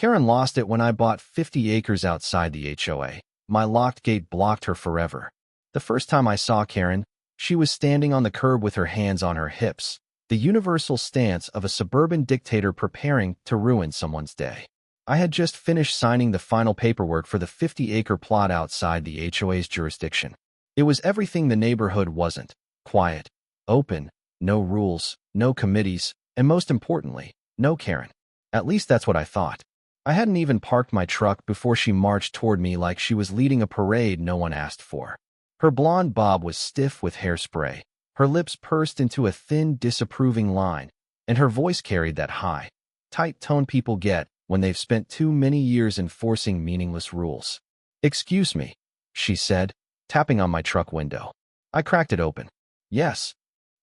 Karen lost it when I bought 50 acres outside the HOA. My locked gate blocked her forever. The first time I saw Karen, she was standing on the curb with her hands on her hips, the universal stance of a suburban dictator preparing to ruin someone's day. I had just finished signing the final paperwork for the 50-acre plot outside the HOA's jurisdiction. It was everything the neighborhood wasn't: quiet, open, no rules, no committees, and most importantly, no Karen. At least that's what I thought. I hadn't even parked my truck before she marched toward me like she was leading a parade no one asked for. Her blonde bob was stiff with hairspray, her lips pursed into a thin, disapproving line, and her voice carried that high, tight tone people get when they've spent too many years enforcing meaningless rules. "Excuse me," she said, tapping on my truck window. I cracked it open. "Yes."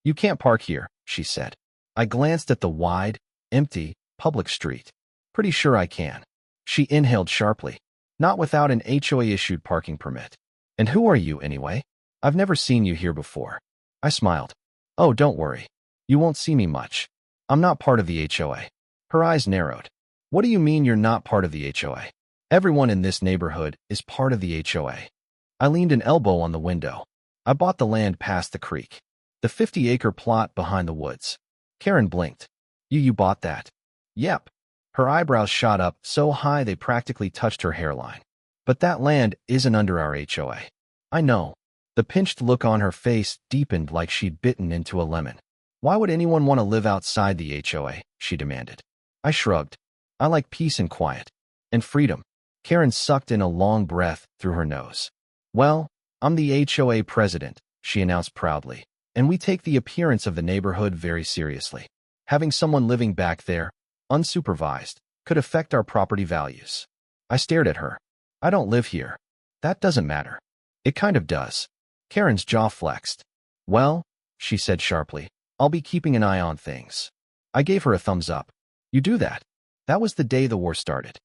"You can't park here," she said. I glanced at the wide, empty, public street. "Pretty sure I can." She inhaled sharply. "Not without an HOA-issued parking permit." "And who are you, anyway? I've never seen you here before." I smiled. "Oh, don't worry. You won't see me much. I'm not part of the HOA." Her eyes narrowed. "What do you mean you're not part of the HOA? Everyone in this neighborhood is part of the HOA." I leaned an elbow on the window. "I bought the land past the creek. The 50-acre plot behind the woods." Karen blinked. You bought that?" "Yep." Her eyebrows shot up so high they practically touched her hairline. "But that land isn't under our HOA." "I know." The pinched look on her face deepened like she'd bitten into a lemon. "Why would anyone want to live outside the HOA?" she demanded. I shrugged. "I like peace and quiet. And freedom." Karen sucked in a long breath through her nose. "Well, I'm the HOA president," she announced proudly, "and we take the appearance of the neighborhood very seriously. Having someone living back there, unsupervised, could affect our property values." I stared at her. "I don't live here." "That doesn't matter." "It kind of does." Karen's jaw flexed. "Well," she said sharply, "I'll be keeping an eye on things." I gave her a thumbs up. "You do that." That was the day the war started.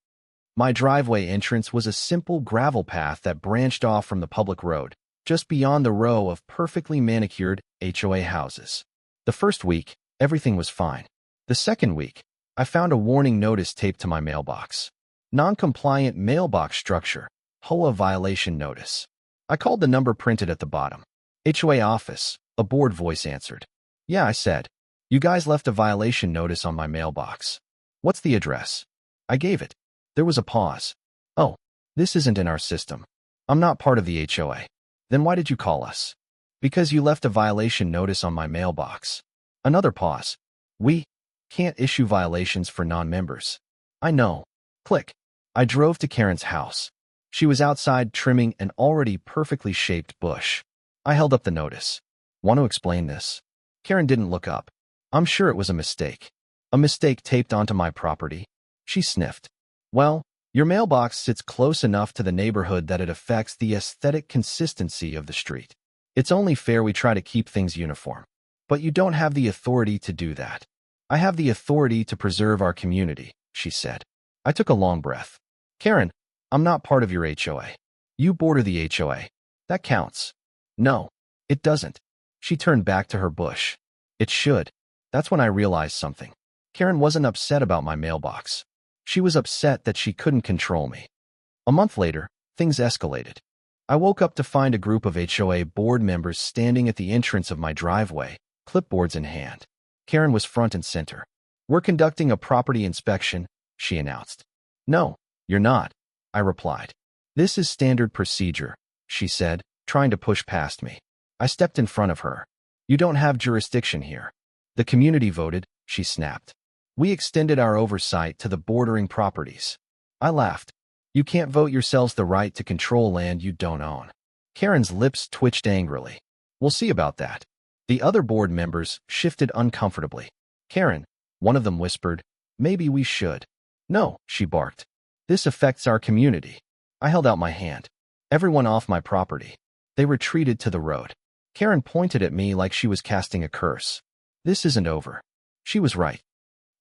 My driveway entrance was a simple gravel path that branched off from the public road, just beyond the row of perfectly manicured HOA houses. The first week, everything was fine. The second week, I found a warning notice taped to my mailbox. "Non-compliant mailbox structure, HOA violation notice." I called the number printed at the bottom. "HOA office," a bored voice answered. "Yeah," I said. "You guys left a violation notice on my mailbox." "What's the address?" I gave it. There was a pause. "Oh, this isn't in our system. I'm not part of the HOA." "Then why did you call us?" "Because you left a violation notice on my mailbox." Another pause. "We can't issue violations for non-members." "I know." Click. I drove to Karen's house. She was outside trimming an already perfectly shaped bush. I held up the notice. "Want to explain this?" Karen didn't look up. "I'm sure it was a mistake." "A mistake taped onto my property?" She sniffed. "Well, your mailbox sits close enough to the neighborhood that it affects the aesthetic consistency of the street. It's only fair we try to keep things uniform. But you don't have the authority to do that." "I have the authority to preserve our community," she said. I took a long breath. "Karen, I'm not part of your HOA. You border the HOA. That counts." "No, it doesn't." She turned back to her bush. "It should." That's when I realized something. Karen wasn't upset about my mailbox. She was upset that she couldn't control me. A month later, things escalated. I woke up to find a group of HOA board members standing at the entrance of my driveway, clipboards in hand. Karen was front and center. "We're conducting a property inspection," she announced. "No, you're not," I replied. "This is standard procedure," she said, trying to push past me. I stepped in front of her. "You don't have jurisdiction here." "The community voted," she snapped. "We extended our oversight to the bordering properties." I laughed. "You can't vote yourselves the right to control land you don't own." Karen's lips twitched angrily. "We'll see about that." The other board members shifted uncomfortably. "Karen," one of them whispered, "maybe we should." "No," she barked. "This affects our community." I held out my hand. "Everyone off my property." They retreated to the road. Karen pointed at me like she was casting a curse. "This isn't over." She was right.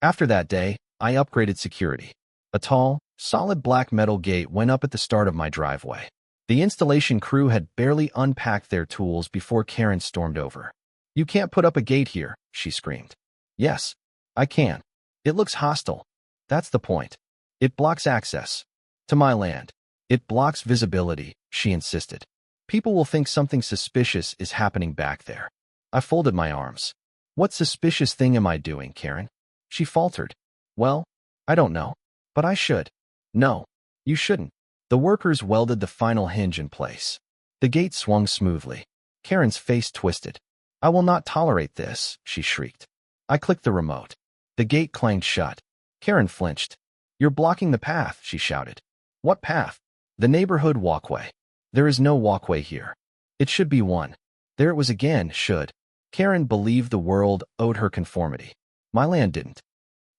After that day, I upgraded security. A tall, solid black metal gate went up at the start of my driveway. The installation crew had barely unpacked their tools before Karen stormed over. "You can't put up a gate here," she screamed. "Yes, I can. It looks hostile." "That's the point." It blocks access to my land. It blocks visibility, she insisted. People will think something suspicious is happening back there. I folded my arms. What suspicious thing am I doing, Karen? She faltered. Well, I don't know. But I should. No, you shouldn't. The workers welded the final hinge in place. The gate swung smoothly. Karen's face twisted. I will not tolerate this, she shrieked. I clicked the remote. The gate clanged shut. Karen flinched. You're blocking the path, she shouted. What path? The neighborhood walkway. There is no walkway here. It should be one. There it was again, should. Karen believed the world owed her conformity. My land didn't.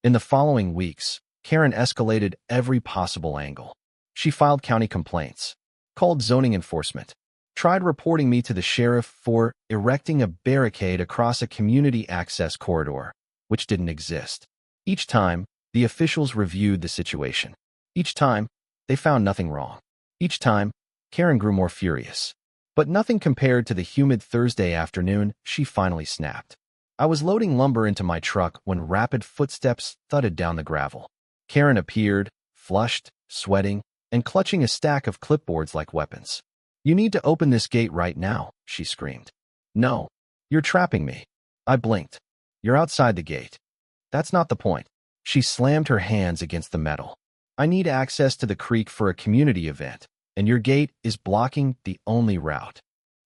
In the following weeks, Karen escalated every possible angle. She filed county complaints, called zoning enforcement, tried reporting me to the sheriff for erecting a barricade across a community access corridor, which didn't exist. Each time, the officials reviewed the situation. Each time, they found nothing wrong. Each time, Karen grew more furious. But nothing compared to the humid Thursday afternoon she finally snapped. I was loading lumber into my truck when rapid footsteps thudded down the gravel. Karen appeared, flushed, sweating, and clutching a stack of clipboards like weapons. You need to open this gate right now, she screamed. No, you're trapping me. I blinked. You're outside the gate. That's not the point. She slammed her hands against the metal. I need access to the creek for a community event, and your gate is blocking the only route.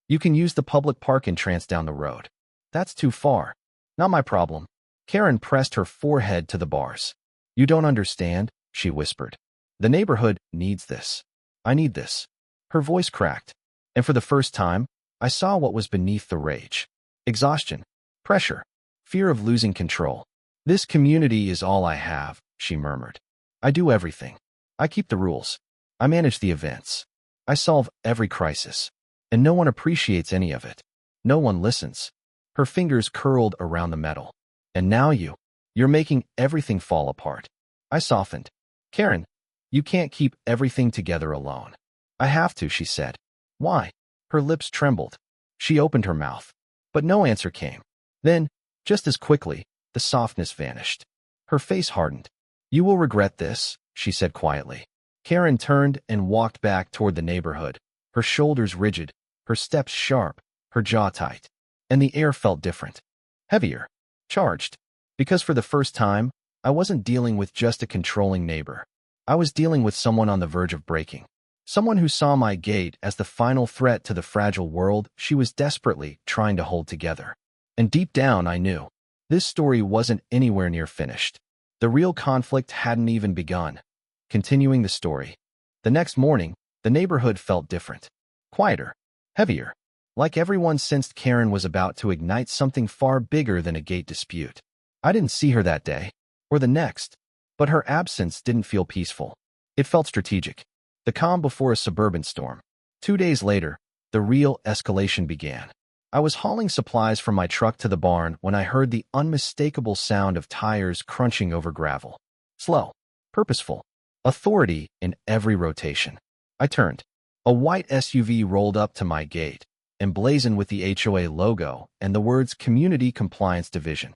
You can use the public park entrance down the road. That's too far. Not my problem. Karen pressed her forehead to the bars. You don't understand, she whispered. The neighborhood needs this. I need this. Her voice cracked, and for the first time, I saw what was beneath the rage. Exhaustion, pressure, fear of losing control. This community is all I have, she murmured. I do everything. I keep the rules. I manage the events. I solve every crisis. And no one appreciates any of it. No one listens. Her fingers curled around the metal. And now you're making everything fall apart. I softened. Karen, you can't keep everything together alone. I have to, she said. Why? Her lips trembled. She opened her mouth. But no answer came. Then, just as quickly, the softness vanished. Her face hardened. You will regret this, she said quietly. Karen turned and walked back toward the neighborhood, her shoulders rigid, her steps sharp, her jaw tight. And the air felt different. Heavier. Charged. Because for the first time, I wasn't dealing with just a controlling neighbor. I was dealing with someone on the verge of breaking. Someone who saw my gate as the final threat to the fragile world she was desperately trying to hold together. And deep down, I knew. This story wasn't anywhere near finished. The real conflict hadn't even begun. Continuing the story. The next morning, the neighborhood felt different. Quieter. Heavier. Like everyone sensed Karen was about to ignite something far bigger than a gate dispute. I didn't see her that day, or the next, but her absence didn't feel peaceful. It felt strategic. The calm before a suburban storm. 2 days later, the real escalation began. I was hauling supplies from my truck to the barn when I heard the unmistakable sound of tires crunching over gravel. Slow. Purposeful. Authority in every rotation. I turned. A white SUV rolled up to my gate, emblazoned with the HOA logo and the words Community Compliance Division.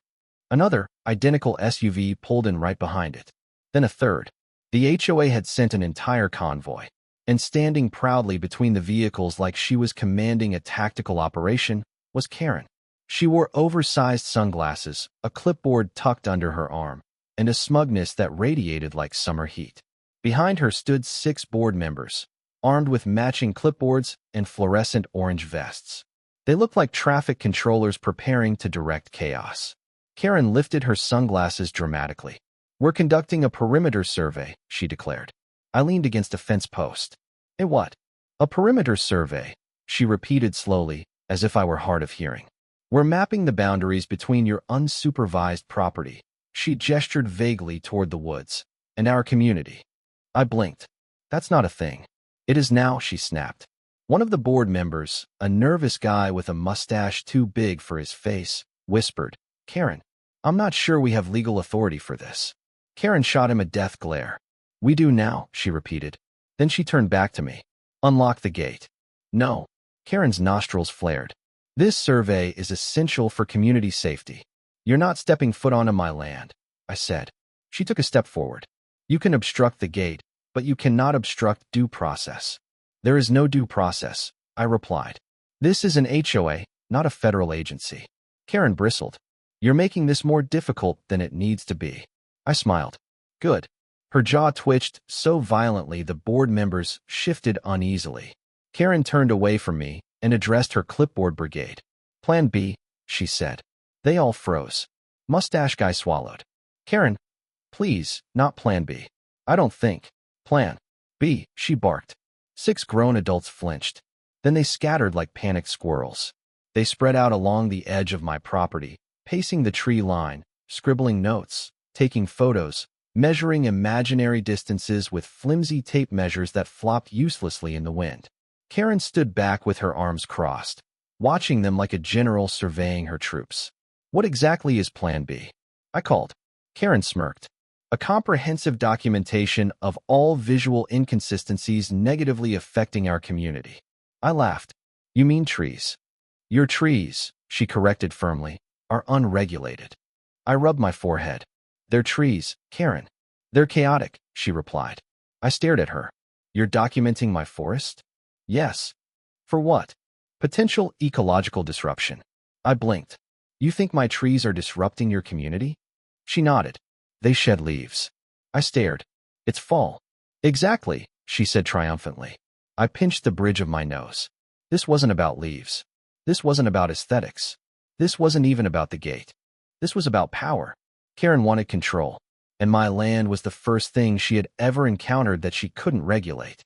Another, identical SUV pulled in right behind it. Then a third. The HOA had sent an entire convoy, and standing proudly between the vehicles like she was commanding a tactical operation was Karen. She wore oversized sunglasses, a clipboard tucked under her arm, and a smugness that radiated like summer heat. Behind her stood 6 board members, armed with matching clipboards and fluorescent orange vests. They looked like traffic controllers preparing to direct chaos. Karen lifted her sunglasses dramatically. We're conducting a perimeter survey, she declared. I leaned against a fence post. A what? A perimeter survey, she repeated slowly, as if I were hard of hearing. We're mapping the boundaries between your unsupervised property, she gestured vaguely toward the woods, and our community. I blinked. That's not a thing. It is now, she snapped. One of the board members, a nervous guy with a mustache too big for his face, whispered, Karen, I'm not sure we have legal authority for this. Karen shot him a death glare. We do now, she repeated. Then she turned back to me. Unlock the gate. No. Karen's nostrils flared. This survey is essential for community safety. You're not stepping foot onto my land, I said. She took a step forward. You can obstruct the gate, but you cannot obstruct due process. There is no due process, I replied. This is an HOA, not a federal agency. Karen bristled. You're making this more difficult than it needs to be. I smiled. Good. Her jaw twitched so violently the board members shifted uneasily. Karen turned away from me and addressed her clipboard brigade. Plan B, she said. They all froze. Mustache guy swallowed. Karen, please, not Plan B. I don't think. Plan B, she barked. 6 grown adults flinched. Then they scattered like panicked squirrels. They spread out along the edge of my property, pacing the tree line, scribbling notes, taking photos, measuring imaginary distances with flimsy tape measures that flopped uselessly in the wind. Karen stood back with her arms crossed, watching them like a general surveying her troops. What exactly is Plan B? I called. Karen smirked. A comprehensive documentation of all visual inconsistencies negatively affecting our community. I laughed. You mean trees? Your trees, she corrected firmly, are unregulated. I rubbed my forehead. They're trees, Karen. They're chaotic, she replied. I stared at her. You're documenting my forest? Yes. For what? Potential ecological disruption. I blinked. You think my trees are disrupting your community? She nodded. They shed leaves. I stared. It's fall. Exactly, she said triumphantly. I pinched the bridge of my nose. This wasn't about leaves. This wasn't about aesthetics. This wasn't even about the gate. This was about power. Karen wanted control, and my land was the first thing she had ever encountered that she couldn't regulate.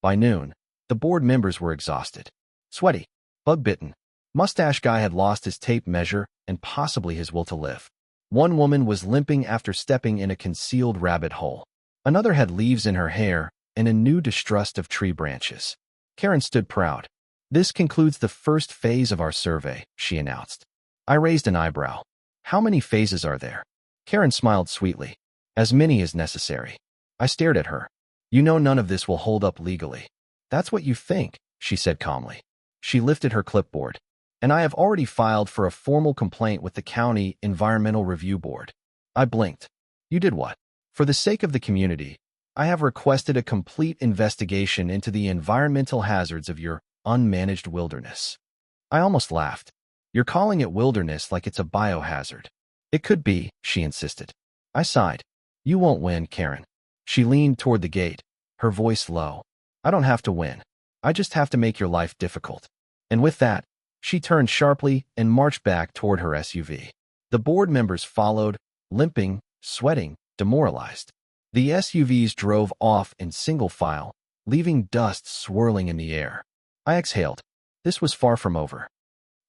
By noon, the board members were exhausted, sweaty, bug-bitten. Mustache guy had lost his tape measure and possibly his will to live. One woman was limping after stepping in a concealed rabbit hole. Another had leaves in her hair and a new distrust of tree branches. Karen stood proud. This concludes the first phase of our survey, she announced. I raised an eyebrow. How many phases are there? Karen smiled sweetly. As many as necessary. I stared at her. You know none of this will hold up legally. That's what you think, she said calmly. She lifted her clipboard. And I have already filed for a formal complaint with the County Environmental Review Board. I blinked. You did what? For the sake of the community, I have requested a complete investigation into the environmental hazards of your unmanaged wilderness. I almost laughed. You're calling it wilderness like it's a biohazard. It could be, she insisted. I sighed. You won't win, Karen. She leaned toward the gate, her voice low. I don't have to win. I just have to make your life difficult. And with that, she turned sharply and marched back toward her SUV. The board members followed, limping, sweating, demoralized. The SUVs drove off in single file, leaving dust swirling in the air. I exhaled. This was far from over.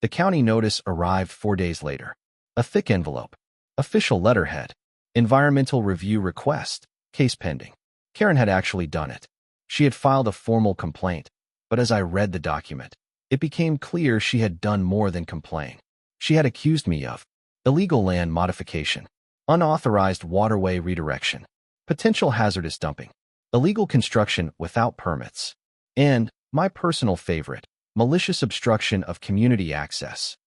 The county notice arrived 4 days later. A thick envelope. Official letterhead. Environmental review request. Case pending. Karen had actually done it. She had filed a formal complaint, but as I read the document, it became clear she had done more than complain. She had accused me of illegal land modification, unauthorized waterway redirection, potential hazardous dumping, illegal construction without permits, and, my personal favorite, malicious obstruction of community access.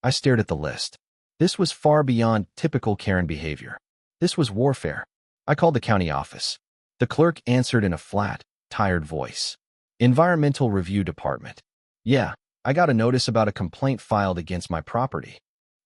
I stared at the list. This was far beyond typical Karen behavior. This was warfare. I called the county office. The clerk answered in a flat, tired voice. Environmental Review Department. Yeah, I got a notice about a complaint filed against my property.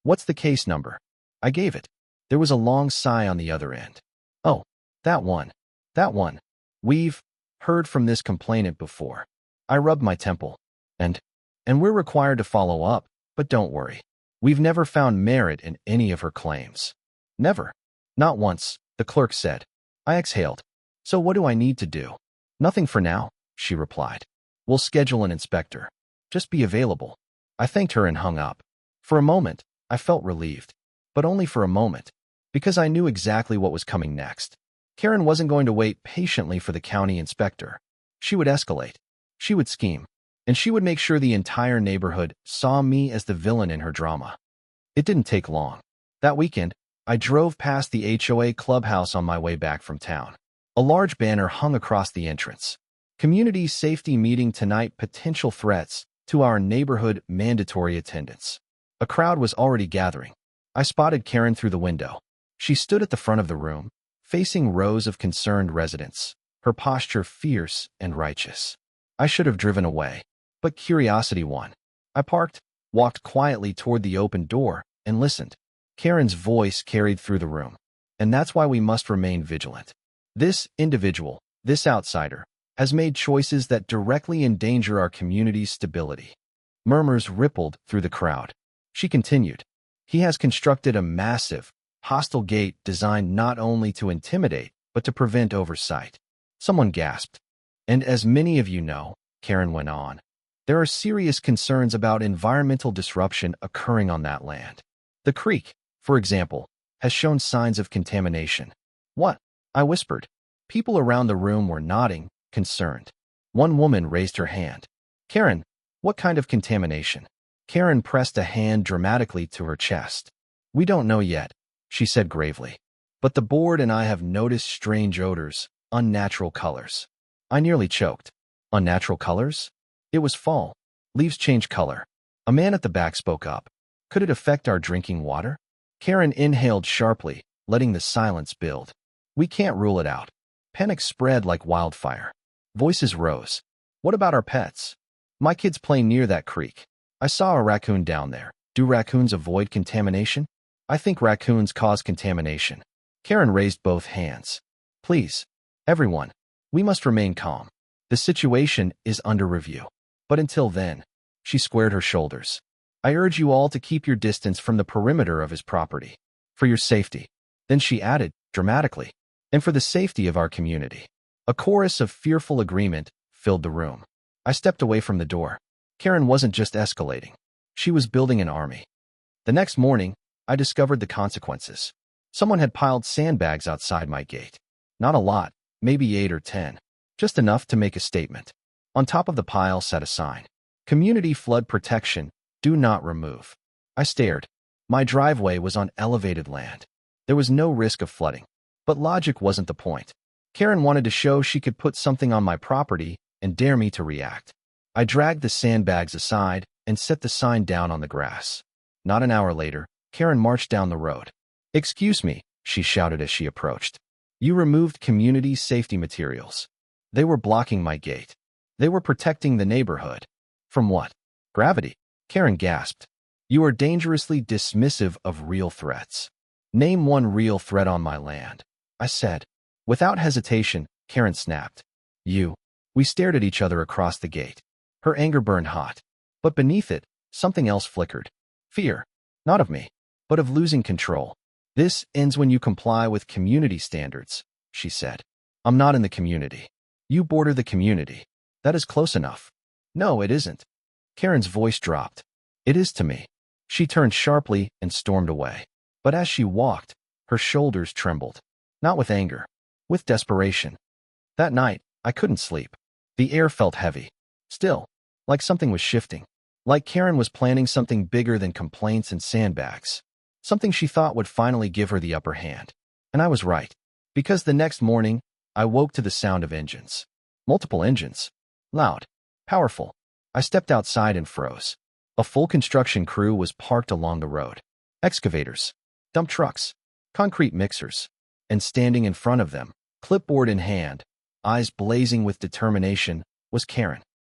What's the case number? I gave it. There was a long sigh on the other end. Oh, that one. That one. We've heard from this complainant before. I rubbed my temple. And we're required to follow up, but don't worry. We've never found merit in any of her claims. Never. Not once, the clerk said. I exhaled. So what do I need to do? Nothing for now, she replied. We'll schedule an inspector. Just be available. I thanked her and hung up. For a moment, I felt relieved. But only for a moment. Because I knew exactly what was coming next. Karen wasn't going to wait patiently for the county inspector. She would escalate. She would scheme. And she would make sure the entire neighborhood saw me as the villain in her drama. It didn't take long. That weekend, I drove past the HOA clubhouse on my way back from town. A large banner hung across the entrance. Community safety meeting tonight, potential threats to our neighborhood, mandatory attendance. A crowd was already gathering. I spotted Karen through the window. She stood at the front of the room, facing rows of concerned residents, her posture fierce and righteous. I should have driven away, but curiosity won. I parked, walked quietly toward the open door, and listened. Karen's voice carried through the room. And that's why we must remain vigilant. This individual, this outsider, has made choices that directly endanger our community's stability. Murmurs rippled through the crowd. She continued. He has constructed a massive, hostile gate designed not only to intimidate, but to prevent oversight. Someone gasped. And as many of you know, Karen went on, there are serious concerns about environmental disruption occurring on that land. The creek, for example, has shown signs of contamination. What? I whispered. People around the room were nodding, concerned. One woman raised her hand. Karen, what kind of contamination? Karen pressed a hand dramatically to her chest. We don't know yet, she said gravely. But the board and I have noticed strange odors, unnatural colors. I nearly choked. Unnatural colors? It was fall. Leaves change color. A man at the back spoke up. Could it affect our drinking water? Karen inhaled sharply, letting the silence build. We can't rule it out. Panic spread like wildfire. Voices rose. What about our pets? My kids play near that creek. I saw a raccoon down there. Do raccoons avoid contamination? I think raccoons cause contamination. Karen raised both hands. Please, everyone, we must remain calm. The situation is under review. But until then, she squared her shoulders. I urge you all to keep your distance from the perimeter of his property. For your safety. Then she added, dramatically, and for the safety of our community. A chorus of fearful agreement filled the room. I stepped away from the door. Karen wasn't just escalating. She was building an army. The next morning, I discovered the consequences. Someone had piled sandbags outside my gate. Not a lot, maybe 8 or 10. Just enough to make a statement. On top of the pile sat a sign. Community flood protection, do not remove. I stared. My driveway was on elevated land. There was no risk of flooding. But logic wasn't the point. Karen wanted to show she could put something on my property and dare me to react. I dragged the sandbags aside and set the sign down on the grass. Not an hour later, Karen marched down the road. Excuse me, she shouted as she approached. You removed community safety materials. They were blocking my gate. They were protecting the neighborhood. From what? Gravity. Karen gasped. You are dangerously dismissive of real threats. Name one real threat on my land, I said. Without hesitation, Karen snapped. You. We stared at each other across the gate. Her anger burned hot. But beneath it, something else flickered. Fear. Not of me, but of losing control. This ends when you comply with community standards, she said. I'm not in the community. You border the community. That is close enough. No, it isn't. Karen's voice dropped. It is to me. She turned sharply and stormed away. But as she walked, her shoulders trembled. Not with anger, with desperation. That night, I couldn't sleep. The air felt heavy. Still, like something was shifting. Like Karen was planning something bigger than complaints and sandbags. Something she thought would finally give her the upper hand. And I was right. Because the next morning, I woke to the sound of engines. Multiple engines. Loud. Powerful. I stepped outside and froze. A full construction crew was parked along the road. Excavators. Dump trucks. Concrete mixers. And standing in front of them, clipboard in hand, eyes blazing with determination, was Karen.